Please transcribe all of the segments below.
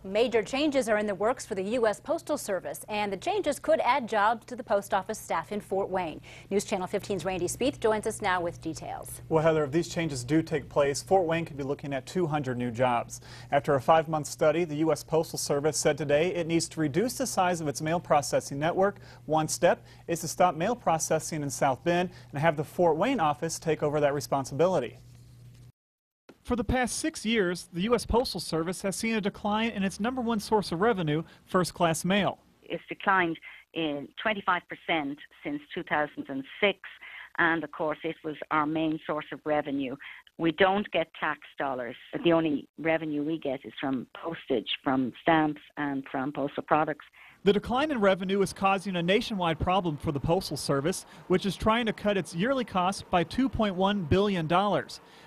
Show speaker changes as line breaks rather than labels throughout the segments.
Major changes are in the works for the U.S. Postal Service, and the changes could add jobs to the post office staff in Fort Wayne. News Channel 15's Randy Spieth joins us now with details.
Well, Heather, if these changes do take place, Fort Wayne could be looking at 200 new jobs. After a 5-month study, the U.S. Postal Service said today it needs to reduce the size of its mail processing network. One step is to stop mail processing in South Bend and have the Fort Wayne office take over that responsibility. For the past 6 years, the U.S. Postal Service has seen a decline in its #1 source of revenue, first-class mail.
It's declined in 25% since 2006, and of course it was our main source of revenue. We don't get tax dollars. The only revenue we get is from postage, from stamps, and from postal products.
The decline in revenue is causing a nationwide problem for the Postal Service, which is trying to cut its yearly costs by $2.1 billion.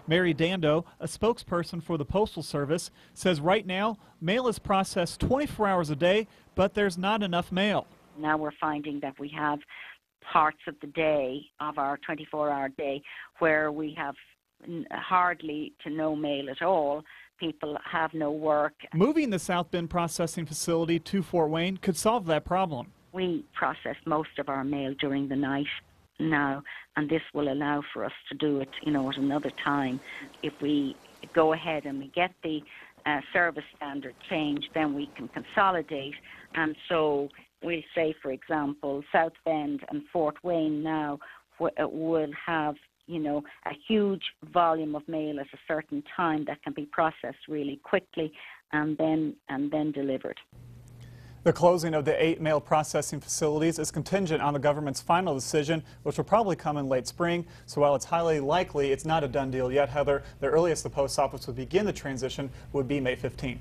Mary Dando, a spokesperson for the Postal Service, says right now mail is processed 24 hours a day, but there's not enough mail.
Now we're finding that we have parts of the day, of our 24-hour day, where we have hardly to no mail at all. People have no work.
Moving the South Bend processing facility to Fort Wayne could solve that problem.
We process most of our mail during the night now, and this will allow for us to do it, at another time. If we go ahead and we get the service standard changed, then we can consolidate. And so we'll say, for example, South Bend and Fort Wayne now will have a huge volume of mail at a certain time that can be processed really quickly and then delivered.
The closing of the 8 mail processing facilities is contingent on the government's final decision, which will probably come in late spring. So while it's highly likely, it's not a done deal yet, Heather. The earliest the post office would begin the transition would be May 15th.